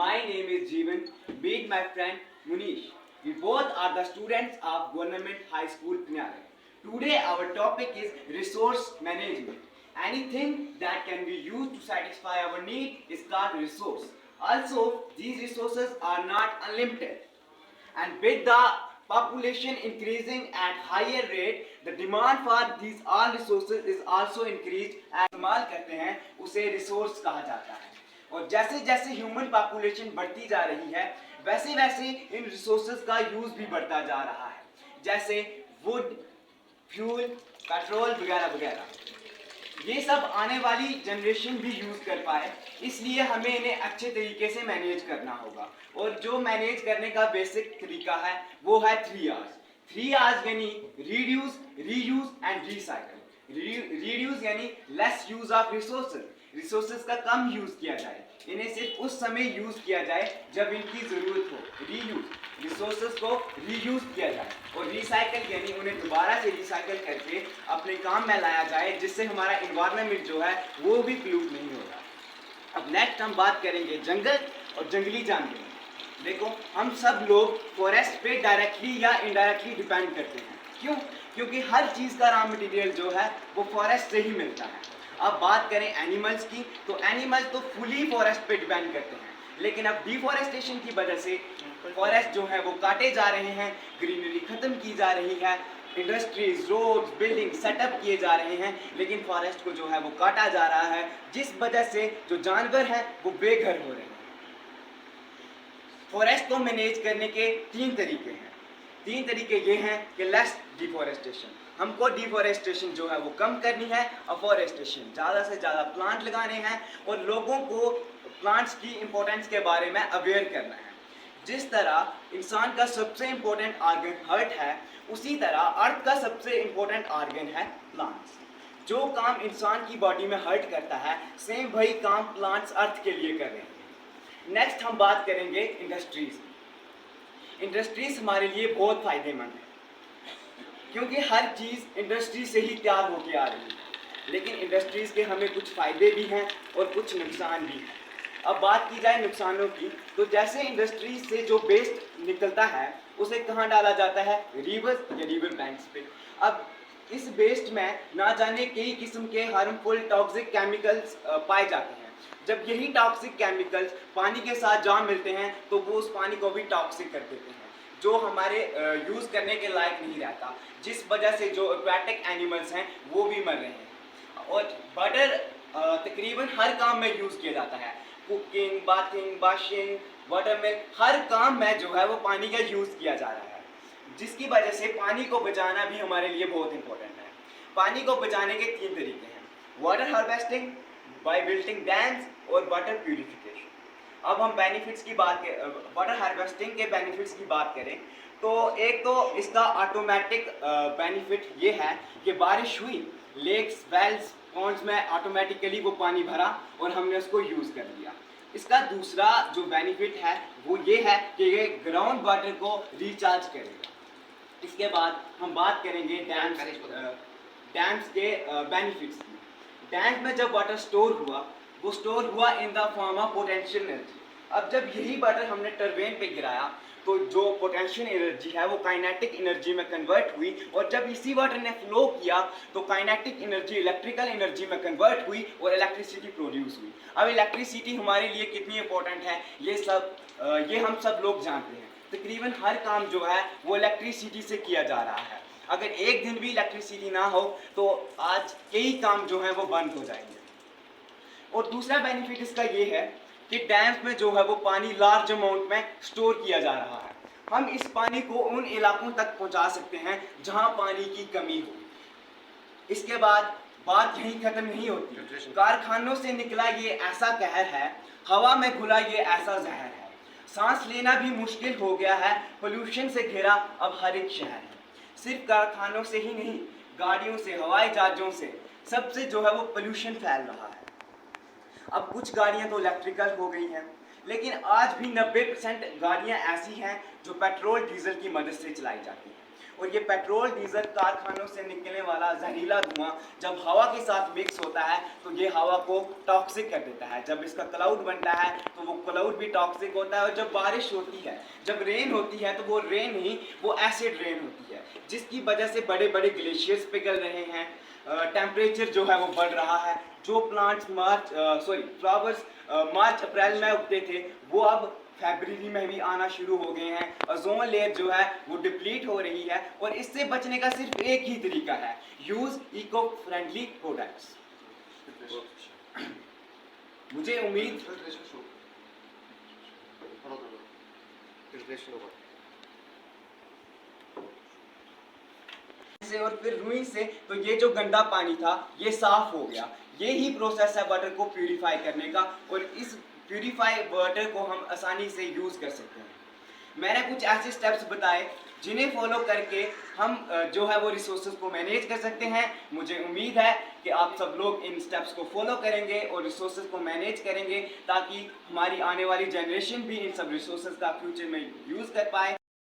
My name is Jeevan. Meet my friend Munish. We both are the students of Government High School, Pinare. Today our topic is resource management. Anything that can be used to satisfy our need is called resource. Also, these resources are not unlimited. And with the population increasing at higher rate, the demand for these all resources is also increased. इस्तेमाल करते हैं उसे resource कहा जाता है। और जैसे जैसे ह्यूमन पॉपुलेशन बढ़ती जा रही है वैसे वैसे इन रिसोर्सेज का यूज भी बढ़ता जा रहा है, जैसे वुड, फ्यूल, पेट्रोल वगैरह वगैरह। ये सब आने वाली जनरेशन भी यूज कर पाए, इसलिए हमें इन्हें अच्छे तरीके से मैनेज करना होगा। और जो मैनेज करने का बेसिक तरीका है वो है 3 R's। 3 R's यानी reduce, reuse and recycle. Reduce यानी less use of resources, resources का कम यूज किया जाए, इन्हें सिर्फ उस समय यूज किया जाए जब इनकी जरूरत हो। रीयूज, रिसोर्सेज को रीयूज किया जाए। और रिसाइकल यानी उन्हें दोबारा से रिसाइकल करके अपने काम में लाया जाए, जिससे हमारा इन्वायरमेंट जो है वो भी पोल्यूट नहीं होगा। अब नेक्स्ट हम बात करेंगे जंगल और जंगली जानवर। देखो, हम सब लोग फॉरेस्ट पे डायरेक्टली या इनडायरेक्टली डिपेंड करते हैं। क्यों? क्योंकि हर चीज़ का रॉ मटेरियल जो है वो फॉरेस्ट से ही मिलता है। अब बात करें एनिमल्स की, तो एनिमल्स तो फुली फॉरेस्ट पे डिपेंड करते हैं, लेकिन अब डिफॉरेस्टेशन की वजह से फॉरेस्ट जो है वो काटे जा रहे हैं, ग्रीनरी खत्म की जा रही है, इंडस्ट्रीज, रोड्स, बिल्डिंग सेटअप किए जा रहे हैं, लेकिन फॉरेस्ट को जो है वो काटा जा रहा है, जिस वजह से जो जानवर हैं वो बेघर हो रहे हैं। फॉरेस्ट को मैनेज करने के 3 तरीके हैं। 3 तरीके ये हैं कि लेस डिफॉरेस्टेशन, हमको डिफॉरेस्टेशन जो है वो कम करनी है, अफॉरेस्टेशन, ज़्यादा से ज़्यादा प्लांट लगाने हैं और लोगों को प्लांट्स की इम्पोर्टेंस के बारे में अवेयर करना है। जिस तरह इंसान का सबसे इम्पोर्टेंट ऑर्गन हार्ट है, उसी तरह अर्थ का सबसे इम्पोर्टेंट ऑर्गन है प्लांट्स। जो काम इंसान की बॉडी में हर्ट करता है, सेम वही काम प्लांट्स अर्थ के लिए कर रहे हैं। नेक्स्ट हम बात करेंगे इंडस्ट्रीज। इंडस्ट्रीज हमारे लिए बहुत फायदेमंद है, क्योंकि हर चीज़ इंडस्ट्री से ही तैयार होकर आ रही है। लेकिन इंडस्ट्रीज के हमें कुछ फ़ायदे भी हैं और कुछ नुकसान भी हैं। अब बात की जाए नुकसानों की, तो जैसे इंडस्ट्री से जो वेस्ट निकलता है उसे कहाँ डाला जाता है? रिवर्स या रिवर बैंक्स पे। अब इस वेस्ट में ना जाने कई किस्म के हार्मफुल टॉक्सिक केमिकल्स पाए जाते हैं। जब यही टॉक्सिक केमिकल्स पानी के साथ जा मिलते हैं तो वो उस पानी को भी टॉक्सिक कर देते हैं, जो हमारे यूज़ करने के लायक नहीं रहता, जिस वजह से जो एक्वाटिक एनिमल्स हैं वो भी मर रहे हैं। और वाटर तकरीबन हर काम में यूज़ किया जाता है, cooking, bathing, washing, water milk, हर काम में जो है वो पानी का यूज़ किया जा रहा है, जिसकी वजह से पानी को बचाना भी हमारे लिए बहुत इंपॉर्टेंट है। पानी को बचाने के 3 तरीके हैं, water harvesting, by building dams और वाटर प्यूरिफिकेशन। अब हम बेनिफिट्स की बात करें, वाटर हार्वेस्टिंग के बेनिफिट्स की बात करें, तो एक तो इसका ऑटोमेटिक बेनिफिट ये है कि बारिश हुई, लेक्स, वेल्स, पॉन्ड्स में ऑटोमेटिकली वो पानी भरा और हमने उसको यूज़ कर लिया। इसका दूसरा जो बेनिफिट है वो ये है कि ये ग्राउंड वाटर को रिचार्ज करेगा। इसके बाद हम बात करेंगे डैम्स के बेनिफिट्स की। डैम्स में जब वाटर स्टोर हुआ, वो स्टोर हुआ in the form of potential energy. अब जब यही वाटर हमने टरबाइन पे गिराया तो जो पोटेंशियल एनर्जी है वो काइनेटिक एनर्जी में कन्वर्ट हुई, और जब इसी वाटर ने फ्लो किया तो काइनेटिक एनर्जी इलेक्ट्रिकल एनर्जी में कन्वर्ट हुई और इलेक्ट्रिसिटी प्रोड्यूस हुई। अब इलेक्ट्रिसिटी हमारे लिए कितनी इंपॉर्टेंट है ये हम सब लोग जानते हैं। तकरीबन हर काम जो है वो इलेक्ट्रिसिटी से किया जा रहा है। अगर एक दिन भी इलेक्ट्रिसिटी ना हो तो आज कई काम जो है वो बंद हो जाएंगे। और दूसरा बेनिफिट इसका ये है कि डैम्स में जो है वो पानी लार्ज अमाउंट में स्टोर किया जा रहा है। हम इस पानी को उन इलाकों तक पहुंचा सकते हैं जहां पानी की कमी हो। इसके बाद बात यहीं खत्म नहीं होती, कारखानों से निकला ये ऐसा कहर है, हवा में घुला ये ऐसा जहर है, सांस लेना भी मुश्किल हो गया है, पोल्यूशन से घिरा अब हर एक शहर है। सिर्फ कारखानों से ही नहीं, गाड़ियों से, हवाई जहाज़ों से, सबसे जो है वो पोल्यूशन फैल रहा है। अब कुछ गाड़ियां तो इलेक्ट्रिकल हो गई हैं, लेकिन आज भी 90% गाड़ियां ऐसी हैं जो पेट्रोल डीजल की मदद से चलाई जाती हैं। और ये पेट्रोल डीजल कारखानों से निकलने वाला जहरीला धुआं जब हवा के साथ मिक्स होता है तो ये हवा को टॉक्सिक कर देता है। जब इसका क्लाउड बनता है तो वो क्लाउड भी टॉक्सिक होता है, और जब बारिश होती है, जब रेन होती है, तो वो रेन ही वो एसिड रेन होती है, जिसकी वजह से बड़े बड़े ग्लेशियर्स पिघल रहे हैं, टेम्परेचर जो है वो बढ़ रहा है। जो प्लांट्स फ्लावर्स मार्च अप्रैल में उगते थे वो अब फरवरी में भी आना शुरू हो गए हैं। ओजोन लेयर जो है वो डिप्लीट हो रही है, और इससे बचने का सिर्फ एक ही तरीका है, यूज इको फ्रेंडली प्रोडक्ट्स। मुझे उम्मीद से और फिर रुई से, तो ये जो गंदा पानी था ये साफ हो गया। ये ही प्रोसेस है वाटर को प्यूरिफाई करने का, और इस प्यूरिफाई वाटर को हम आसानी से यूज़ कर सकते हैं। मैंने कुछ ऐसे स्टेप्स बताए जिन्हें फॉलो करके हम जो है वो रिसोर्सेज को मैनेज कर सकते हैं। मुझे उम्मीद है कि आप सब लोग इन स्टेप्स को फॉलो करेंगे और रिसोर्सेज को मैनेज करेंगे, ताकि हमारी आने वाली जनरेशन भी इन सब रिसोर्सेज का फ्यूचर में यूज़ कर पाए।